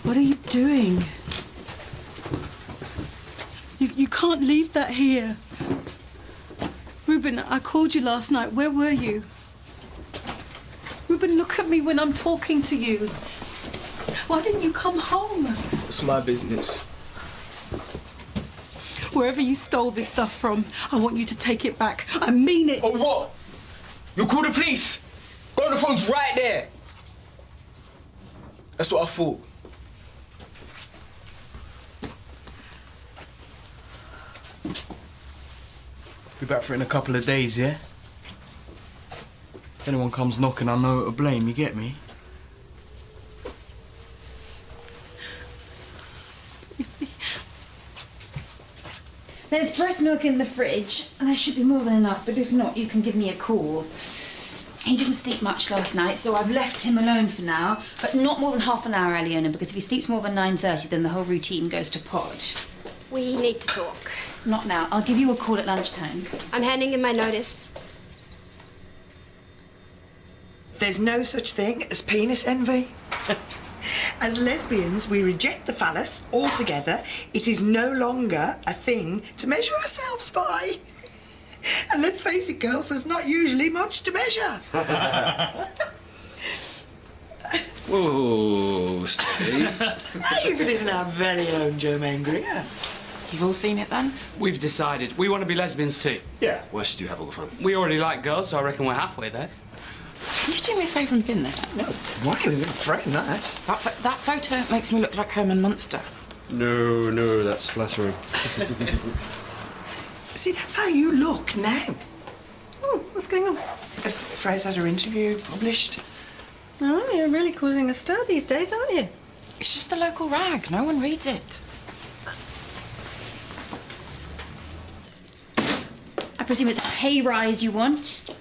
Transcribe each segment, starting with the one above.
What are you doing? You can't leave that here. Ruben, I called you last night. Where were you? Ruben, look at me when I'm talking to you. Why didn't you come home? It's my business. Wherever you stole this stuff from, I want you to take it back. I mean it. Oh, what? You'll call the police? Go on, the phone's right there. That's what I thought. Be back for it in a couple of days, yeah? If anyone comes knocking, I know who to blame, you get me? There's breast milk in the fridge, and there should be more than enough, but if not, you can give me a call. He didn't sleep much last night, so I've left him alone for now, but not more than half an hour, Aliona, because if he sleeps more than 9:30, then the whole routine goes to pot. We need to talk. Not now. I'll give you a call at lunchtime. I'm handing in my notice. There's no such thing as penis envy. As lesbians, we reject the phallus altogether. It is no longer a thing to measure ourselves by. And let's face it, girls, there's not usually much to measure. Whoa, Steve. Hey, if it isn't our very own Germaine Greer. You've all seen it then? We've decided. We want to be lesbians too. Yeah, why should you have all the fun? We already like girls, so I reckon we're halfway there. Can you do me a favour and bin this? No, why are we frame that? That photo makes me look like Herman Munster. No, that's flattering. See, that's how you look now. Oh, what's going on? Fraser had her interview published. Oh, you're really causing a stir these days, aren't you? It's just a local rag. No one reads it. I presume it's a pay rise you want?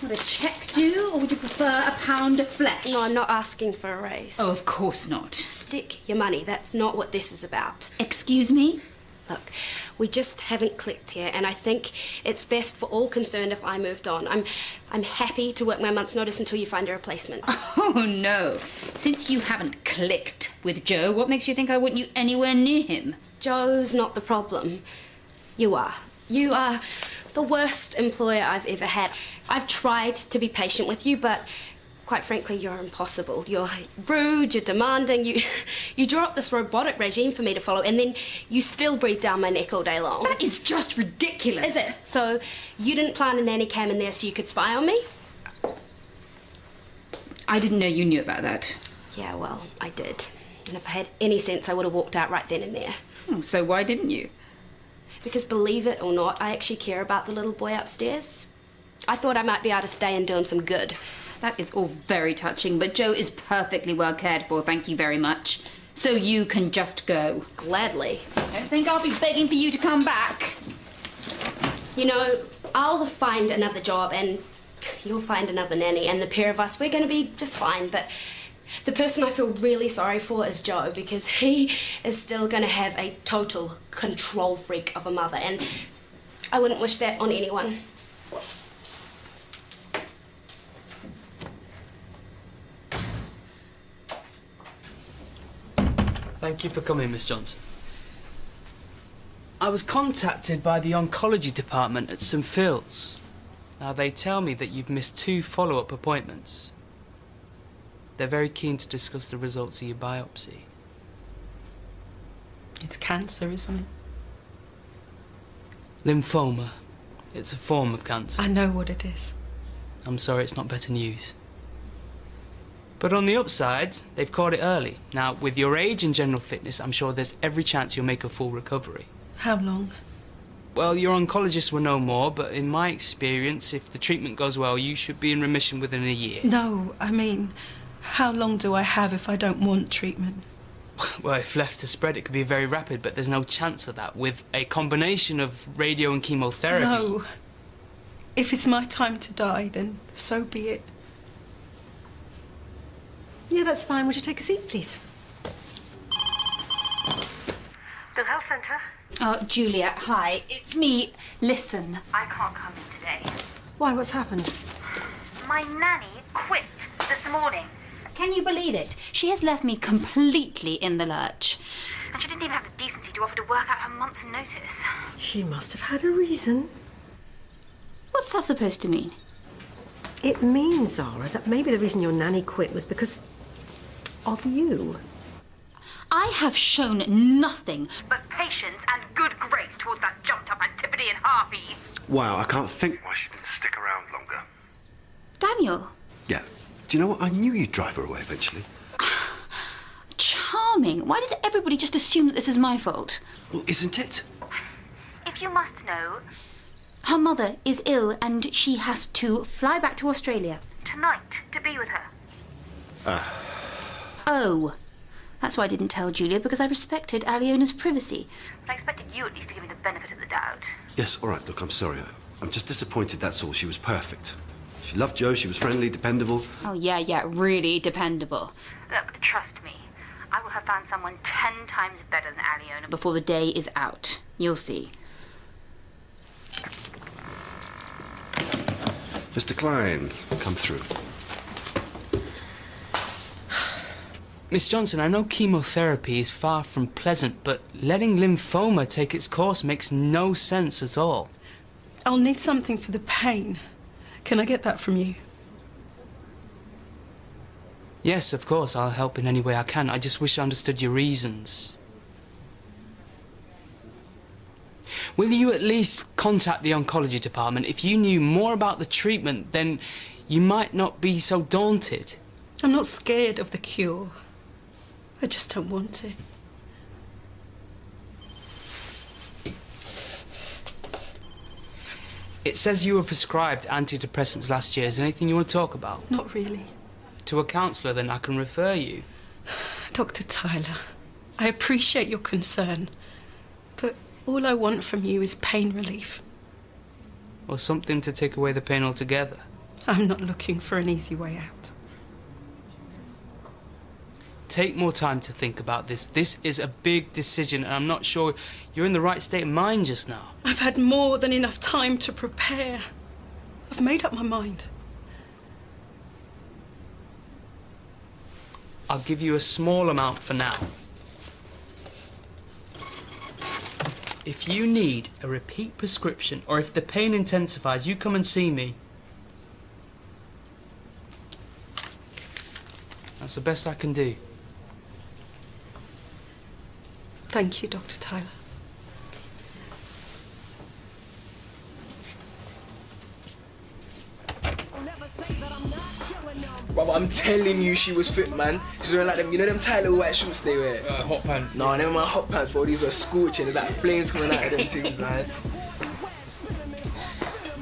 Would a cheque do, or would you prefer a pound of flesh? No, I'm not asking for a raise. Oh, of course not. Stick your money. That's not what this is about. Excuse me? Look, we just haven't clicked here, and I think it's best for all concerned if I moved on. I'm happy to work my month's notice until you find a replacement. Oh, no. Since you haven't clicked with Joe, what makes you think I want you anywhere near him? Joe's not the problem. You are. You are the worst employer I've ever had. I've tried to be patient with you, but quite frankly, you're impossible. You're rude, you're demanding, you draw up this robotic regime for me to follow, and then you still breathe down my neck all day long. That is just ridiculous. Is it? So you didn't plant a nanny cam in there so you could spy on me? I didn't know you knew about that. Yeah, well, I did. And if I had any sense, I would have walked out right then and there. So why didn't you? Because believe it or not, I actually care about the little boy upstairs. I thought I might be able to stay and do him some good. That is all very touching, but Joe is perfectly well cared for, thank you very much. So you can just go. Gladly. I don't think I'll be begging for you to come back. You know, I'll find another job and you'll find another nanny, and the pair of us, we're going to be just fine. But the person I feel really sorry for is Joe, because he is still going to have a total control freak of a mother, and I wouldn't wish that on anyone. Thank you for coming, Miss Johnson. I was contacted by the oncology department at St Phil's. Now, they tell me that you've missed 2 follow-up appointments. They're very keen to discuss the results of your biopsy. It's cancer, isn't it? Lymphoma. It's a form of cancer. I know what it is. I'm sorry, it's not better news. But on the upside, they've caught it early. Now, with your age and general fitness, I'm sure there's every chance you'll make a full recovery. How long? Well, your oncologist will know more, but in my experience, if the treatment goes well, you should be in remission within a year. No, I mean, how long do I have if I don't want treatment? Well, if left to spread, it could be very rapid, but there's no chance of that. With a combination of radio and chemotherapy... No. If it's my time to die, then so be it. Yeah, that's fine. Would you take a seat, please? Bill Health Centre. Oh, Julia, hi. It's me. Listen. I can't come in today. Why, what's happened? My nanny quit this morning. Can you believe it? She has left me completely in the lurch. And she didn't even have the decency to offer to work out her month's notice. She must have had a reason. What's that supposed to mean? It means, Zara, that maybe the reason your nanny quit was because of you. I have shown nothing. But patience and good grace towards that jumped-up Antipodean harpy. Wow, I can't think why she didn't stick around longer. Daniel. Yeah. Do you know what? I knew you'd drive her away eventually. Charming. Why does everybody just assume that this is my fault? Well, isn't it? If you must know, Her mother is ill and she has to fly back to Australia. tonight, to be with her. Oh. That's why I didn't tell Julia, because I respected Aliona's privacy. But I expected you at least to give me the benefit of the doubt. Yes, all right, look, I'm sorry. I'm just disappointed, that's all. She was perfect. She loved Joe, she was friendly, dependable. Oh, yeah, really dependable. Look, trust me, I will have found someone 10 times better than Aliona. Before the day is out. You'll see. Mr. Klein, come through. Miss Johnson, I know chemotherapy is far from pleasant, but letting lymphoma take its course makes no sense at all. I'll need something for the pain. Can I get that from you? Yes, of course, I'll help in any way I can. I just wish I understood your reasons. Will you at least contact the oncology department? If you knew more about the treatment, then you might not be so daunted. I'm not scared of the cure. I just don't want it. It says you were prescribed antidepressants last year. Is there anything you want to talk about? Not really. To a counsellor, then I can refer you. Dr. Tyler, I appreciate your concern, but all I want from you is pain relief. Or something to take away the pain altogether. I'm not looking for an easy way out. Take more time to think about this. This is a big decision, and I'm not sure you're in the right state of mind just now. I've had more than enough time to prepare. I've made up my mind. I'll give you a small amount for now. If you need a repeat prescription, or if the pain intensifies, you come and see me. That's the best I can do. Thank you, Dr. Tyler. Brother, I'm telling you she was fit, man. She was wearing like them, you know them tight little white shorts they wear? Hot pants. No, never mind hot pants, bro. These were scorching. There's like flames coming out of them things, man.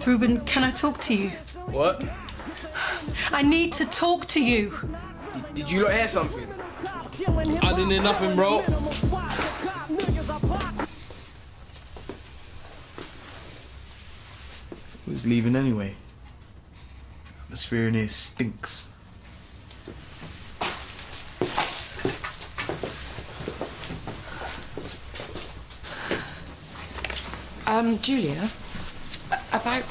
Ruben, can I talk to you? What? I need to talk to you. Did you not hear something? I didn't hear nothing, bro. Who's leaving anyway? Atmosphere in here stinks. Julia, about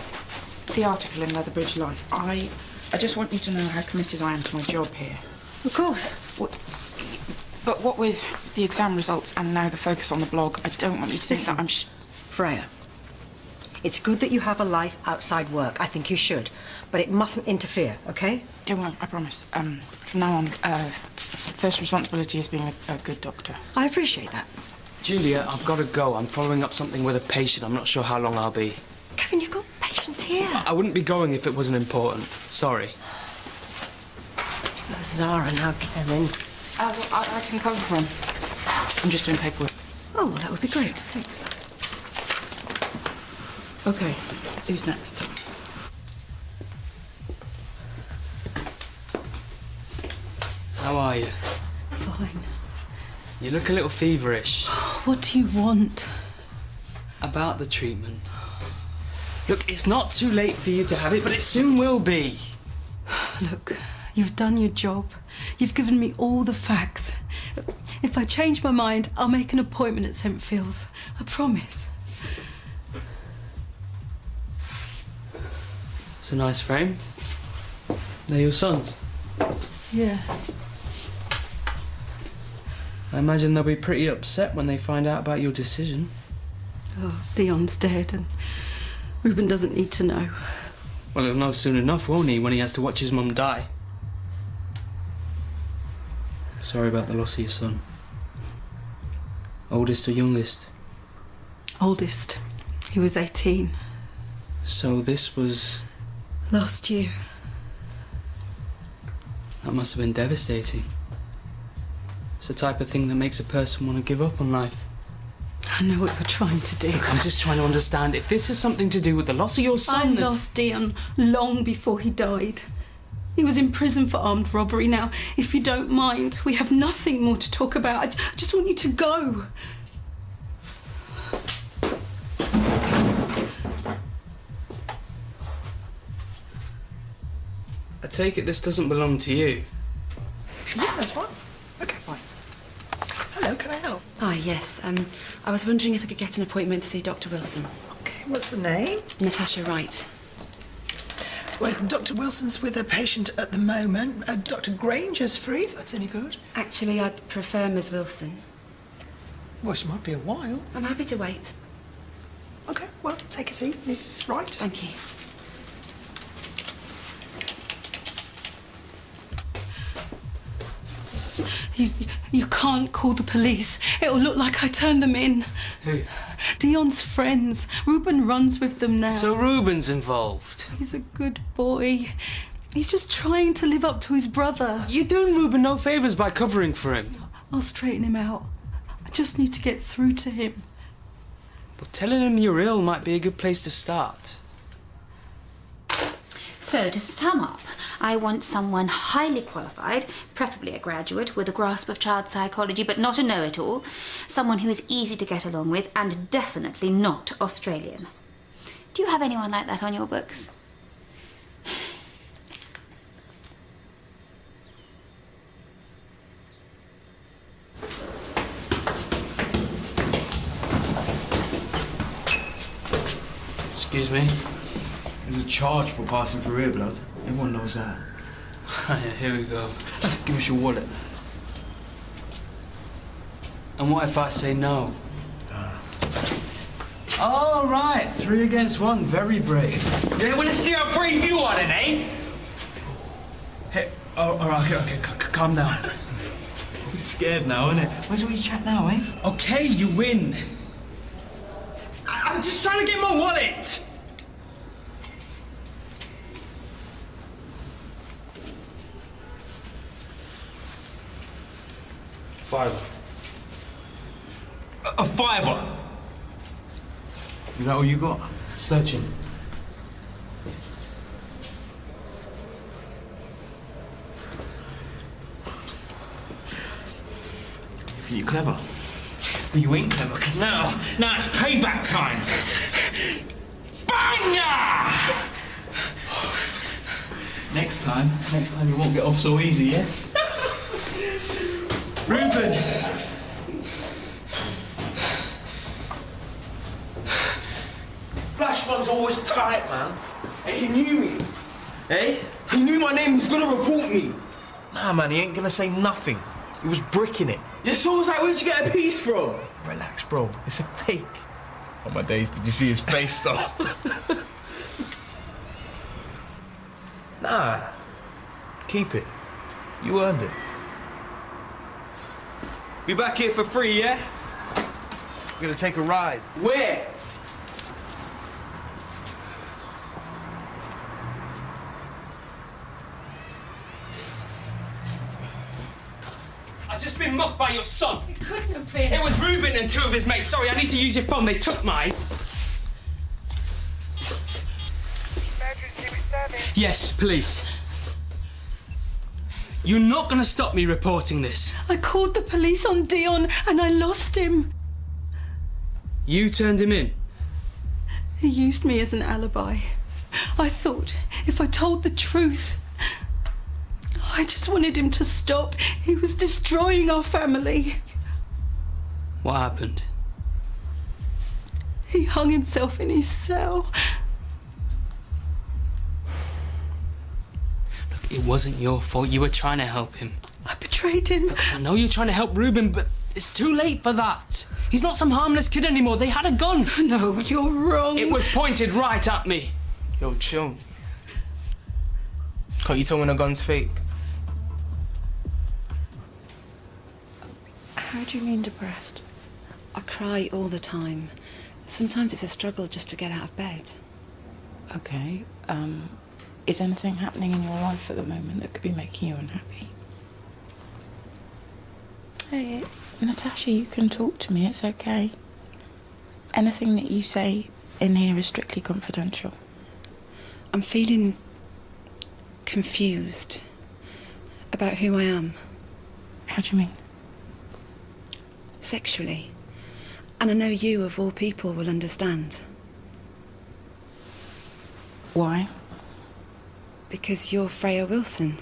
the article in Leatherbridge Life, I just want you to know how committed I am to my job here. Of course. But what with the exam results and now the focus on the blog, I don't want you to think that I'm Freya, it's good that you have a life outside work. I think you should. But it mustn't interfere, okay? Don't worry, I promise. From now on, first responsibility is being a good doctor. I appreciate that. Julia, I've got to go. I'm following up something with a patient. I'm not sure how long I'll be. Kevin, you've got patients here. I wouldn't be going if it wasn't important. Sorry. Zara now, Kevin. Well, I can cover for him. I'm just doing paperwork. Oh, well, that would be great. Thanks. Okay, who's next? How are you? Fine. You look a little feverish. What do you want? About the treatment. Look, it's not too late for you to have it, but it soon will be. Look, you've done your job. You've given me all the facts. If I change my mind, I'll make an appointment at St. Phil's. I promise. It's a nice frame. They're your sons? Yeah. I imagine they'll be pretty upset when they find out about your decision. Oh, Dion's dead and Reuben doesn't need to know. Well, he'll know soon enough, won't he, when he has to watch his mum die? Sorry about the loss of your son. Oldest or youngest? Oldest. He was 18. So this was... Last year. That must have been devastating. It's the type of thing that makes a person want to give up on life. I know what you're trying to do. Look, I'm just trying to understand. If this is something to do with the loss of your son... I lost Dion long before he died. He was in prison for armed robbery. Now, if you don't mind, we have nothing more to talk about. I just want you to go. I take it this doesn't belong to you. Yeah, that's fine. Okay, fine. Hello, can I help? Ah, yes. I was wondering if I could get an appointment to see Dr. Wilson. Okay, what's the name? Natasha Wright. Well, Dr. Wilson's with a patient at the moment. Dr. Granger's free, if that's any good. Actually, I'd prefer Ms. Wilson. Well, she might be a while. I'm happy to wait. Okay, well, take a seat, Miss Wright. Thank you. You can't call the police. It'll look like I turned them in. Who? Dion's friends. Reuben runs with them now. So Reuben's involved? He's a good boy. He's just trying to live up to his brother. You're doing Reuben no favours by covering for him. I'll straighten him out. I just need to get through to him. But telling him you're ill might be a good place to start. So, to sum up, I want someone highly qualified, preferably a graduate, with a grasp of child psychology, but not a know-it-all. Someone who is easy to get along with, and definitely not Australian. Do you have anyone like that on your books? Excuse me? There's a charge for passing through here, blood. Everyone knows that. Yeah, here we go. Give us your wallet. And what if I say no? Oh, right. 3 against 1. Very brave. Yeah, well, let's see how brave you are then, eh? Hey, all right, okay, calm down. He's scared now, isn't it? Where's all your chat now, eh? Okay, you win. I'm just trying to get my wallet. Fiver. A fiver? Is that all you got? Searching. You think you're clever? Well, you ain't clever, because now it's payback time. Banger! Next time you won't get off so easy, yeah? Reuben! Flash one's always tight, man. And he knew me. Eh? He knew my name, he's gonna report me. Nah, man, he ain't gonna say nothing. He was bricking it. Yeah, so I was like, where'd you get a piece from? Relax, bro. It's a fake. On my days, did you see his face, though? Nah. Keep it. You earned it. Be back here for free, yeah? We're gonna take a ride. Where? I've just been mocked by your son. It couldn't have been. It was Reuben and 2 of his mates. Sorry, I need to use your phone. They took mine. Emergency service. Yes, police. You're not going to stop me reporting this. I called the police on Dion and I lost him. You turned him in. He used me as an alibi. I thought if I told the truth, I just wanted him to stop. He was destroying our family. What happened? He hung himself in his cell. Look, it wasn't your fault. You were trying to help him. I betrayed betrayed him. I know you're trying to help Ruben, but it's too late for that. He's not some harmless kid anymore. They had a gun. No, you're wrong. It was pointed right at me. Yo, chill. Can't you tell when a gun's fake? How do you mean depressed? I cry all the time. Sometimes it's a struggle just to get out of bed. Okay, is anything happening in your life at the moment that could be making you unhappy? Hey, Natasha, you can talk to me, it's okay. Anything that you say in here is strictly confidential. I'm feeling confused about who I am. How do you mean? Sexually. And I know you, of all people, will understand. Why? Because you're Freya Wilson.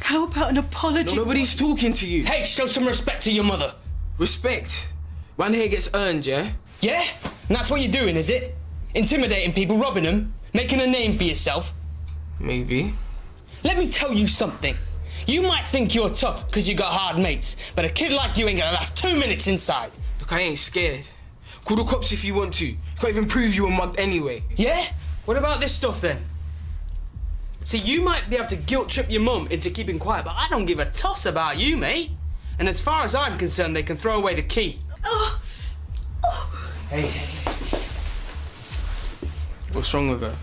How about an apology? No, nobody's talking to you. Hey, show some respect to your mother. Respect? Round here gets earned, yeah? Yeah? And that's what you're doing, is it? Intimidating people, robbing them, making a name for yourself? Maybe. Let me tell you something. You might think you're tough because you got hard mates, but a kid like you ain't gonna last 2 minutes inside. Look, I ain't scared. Call the cops if you want to. You can't even prove you were mugged anyway. Yeah? What about this stuff then? See, you might be able to guilt trip your mum into keeping quiet, but I don't give a toss about you, mate. And as far as I'm concerned, they can throw away the key. Oh. Hey. What's wrong with her?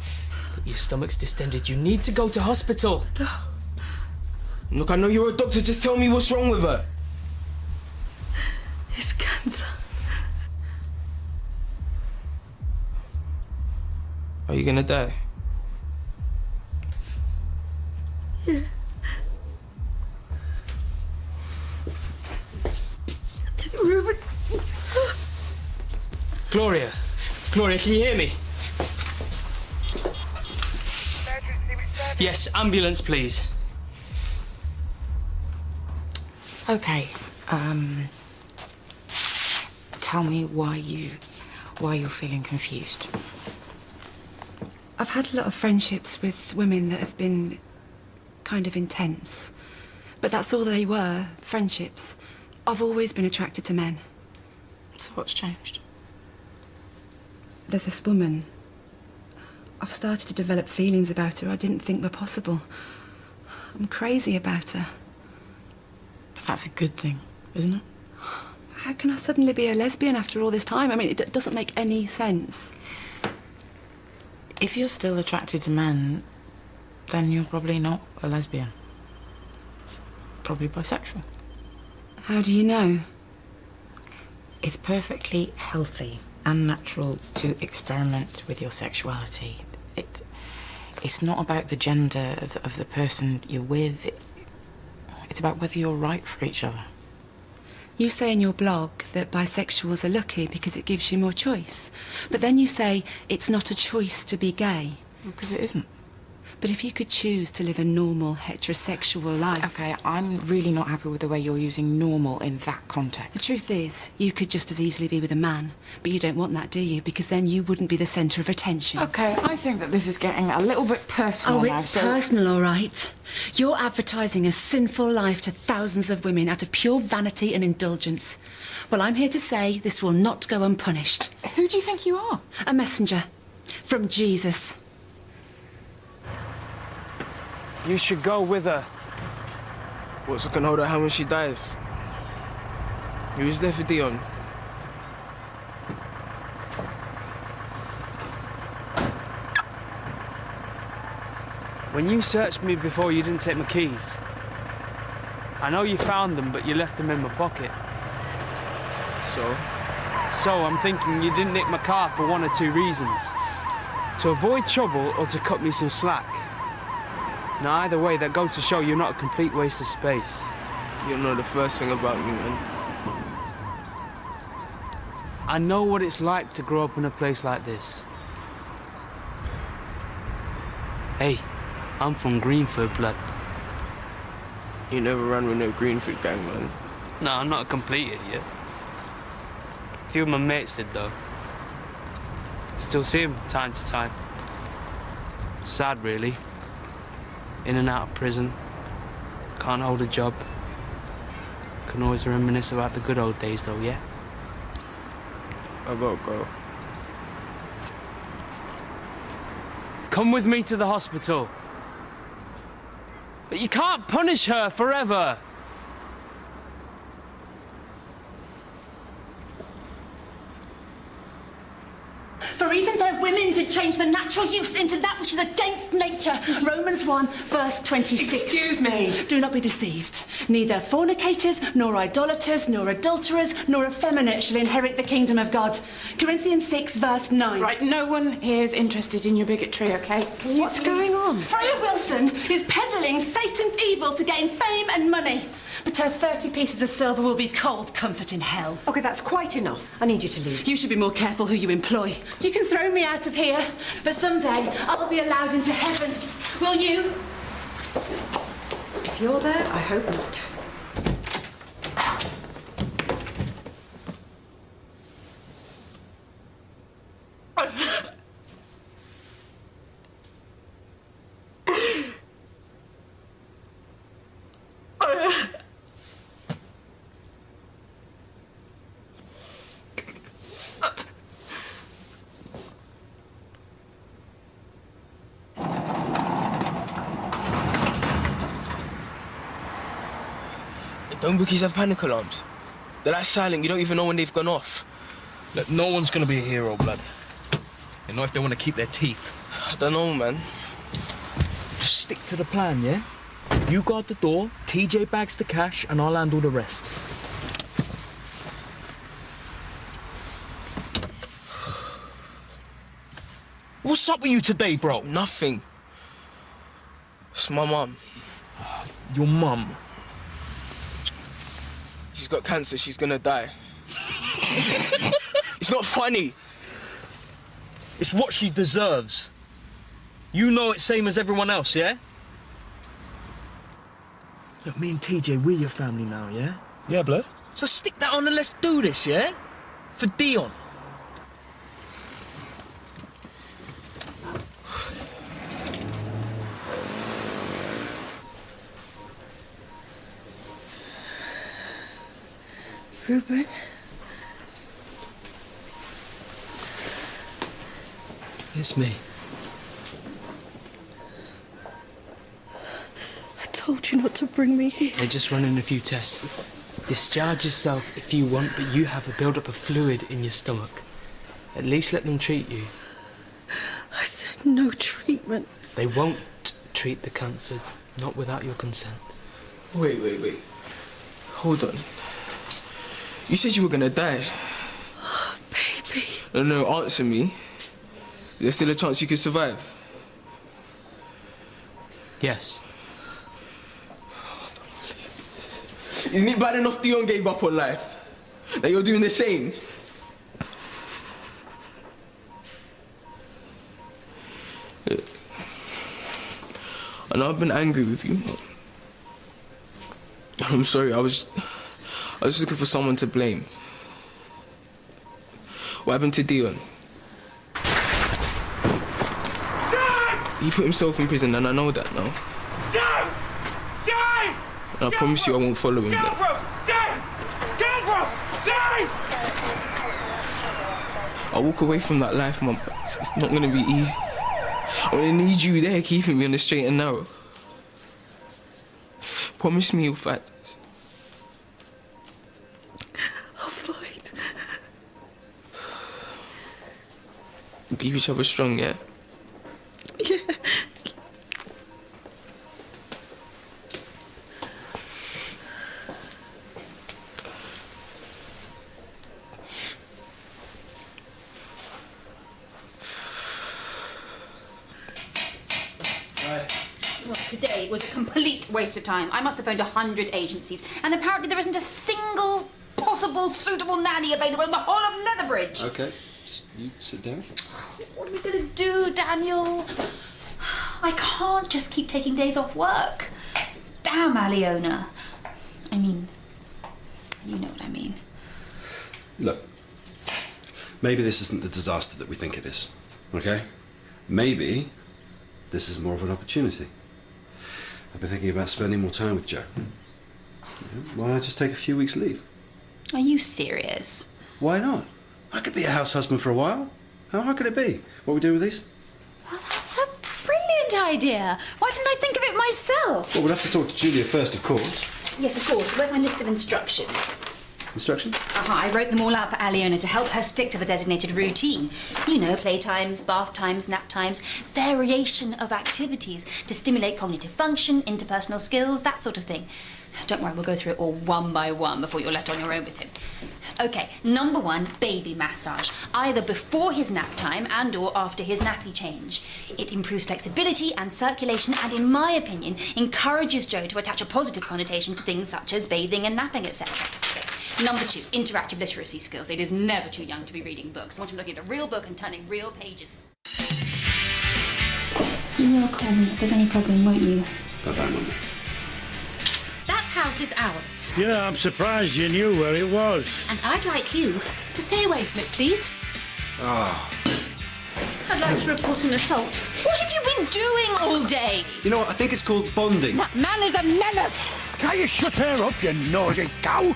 Your stomach's distended. You need to go to hospital. No. Look, I know you're a doctor. Just tell me what's wrong with her. It's cancer. Are you gonna die? Yeah. Ruben. Gloria. Gloria, can you hear me? Yes, ambulance, please. Okay, tell me why you're feeling confused. I've had a lot of friendships with women that have been kind of intense. But that's all they were, friendships. I've always been attracted to men. So what's changed? There's this woman. I've started to develop feelings about her I didn't think were possible. I'm crazy about her. But that's a good thing, isn't it? How can I suddenly be a lesbian after all this time? I mean, it doesn't make any sense. If you're still attracted to men, then you're probably not a lesbian. Probably bisexual. How do you know? It's perfectly healthy and natural to experiment with your sexuality. It's not about the gender of the person you're with. It's about whether you're right for each other. You say in your blog that bisexuals are lucky because it gives you more choice. But then you say it's not a choice to be gay. Because it isn't. But if you could choose to live a normal, heterosexual life... Okay, I'm really not happy with the way you're using normal in that context. The truth is, you could just as easily be with a man. But you don't want that, do you? Because then you wouldn't be the centre of attention. Okay, I think that this is getting a little bit personal now. Oh, it's personal, all right. You're advertising a sinful life to thousands of women out of pure vanity and indulgence. Well, I'm here to say this will not go unpunished. Who do you think you are? A messenger. From Jesus. You should go with her. What's so I can hold her hand when she dies? You was there for Dion. When you searched me before, you didn't take my keys. I know you found them, but you left them in my pocket. So I'm thinking you didn't nick my car for one or two reasons. To avoid trouble or to cut me some slack. Now, either way, that goes to show you're not a complete waste of space. You don't know the first thing about me, man. I know what it's like to grow up in a place like this. Hey, I'm from Greenford blood. You never ran with no Greenford gang, man. No, I'm not a complete idiot. A few of my mates did, though. Still see him time to time. Sad, really. In and out of prison. Can't hold a job. Can always reminisce about the good old days, though, yeah? I gotta go. Come with me to the hospital. But you can't punish her forever. For even their women did change the natural use into that which is against nature. Romans 1, verse 26. Excuse me. Do not be deceived. Neither fornicators, nor idolaters, nor adulterers, nor effeminate shall inherit the kingdom of God. Corinthians 6, verse 9. Right, no one here is interested in your bigotry, OK? What's going on? Freya Wilson is peddling Satan's evil to gain fame and money. But her 30 pieces of silver will be cold comfort in hell. OK, that's quite enough. I need you to leave. You should be more careful who you employ. You can throw me out of here, but someday I'll be allowed into heaven. Will you? If you're there, I hope not. Don't bookies have panic alarms? They're like silent, you don't even know when they've gone off. Look, no one's gonna be a hero, blood. And not if they want to keep their teeth. I don't know, man. Just stick to the plan, yeah? You guard the door, TJ bags the cash, and I'll handle the rest. What's up with you today, bro? Nothing. It's my mum. Your mum? She's got cancer, she's gonna die. It's not funny. It's what she deserves. You know it's same as everyone else, yeah? Look, me and TJ, we're your family now, yeah? Yeah, blood. So stick that on and let's do this, yeah? For Dion. Ruben? It's me. I told you not to bring me here. They're just running a few tests. Discharge yourself if you want, but you have a build-up of fluid in your stomach. At least let them treat you. I said no treatment. They won't treat the cancer, not without your consent. Wait. Hold on. You said you were gonna die. Oh, baby. No, answer me. Is there still a chance you could survive? Yes. Isn't it bad enough Dion gave up on life? That you're doing the same? I know I've been angry with you. I'm sorry, I was just looking for someone to blame. What happened to Dion? He put himself in prison and I know that now. And I promise you I won't follow him there. I'll walk away from that life, Mum. It's not gonna be easy. I'm gonna need you there keeping me on the straight and narrow. Promise me you'll fight this. I'll fight. We'll keep each other strong, yeah? Yeah. Well, today was a complete waste of time. I must have phoned 100 agencies, and apparently there isn't a single possible suitable nanny available in the whole of Leatherbridge. Okay, just you sit down. What are we going to do, Daniel? I can't just keep taking days off work. Damn, Aliona. I mean, you know what I mean. Look, maybe this isn't the disaster that we think it is, okay? Maybe this is more of an opportunity. I've been thinking about spending more time with Joe. Yeah, why not just take a few weeks' leave? Are you serious? Why not? I could be a house husband for a while. How hard could it be? What are we doing with these? Well, that's a brilliant idea. Why didn't I think of it myself? Well, we'll have to talk to Julia first, of course. Yes, of course. Where's my list of instructions? Instructions? I wrote them all out for Aliona to help her stick to the designated routine. You know, playtimes, bath times, nap times, variation of activities to stimulate cognitive function, interpersonal skills, that sort of thing. Don't worry, we'll go through it all one by one before you're left on your own with him. Okay, number 1, baby massage. Either before his nap time and or after his nappy change. It improves flexibility and circulation and, in my opinion, encourages Joe to attach a positive connotation to things such as bathing and napping, etc. Number 2, interactive literacy skills. It is never too young to be reading books. I want him looking at a real book and turning real pages. You will call me if there's any problem, won't you? Bye-bye, Mummy. That house is ours. Yeah, I'm surprised you knew where it was. And I'd like you to stay away from it, please. Ah. I'd like to report an assault. What have you been doing all day? You know what? I think it's called bonding. That man is a menace. Can you shut her up, you nosy cow?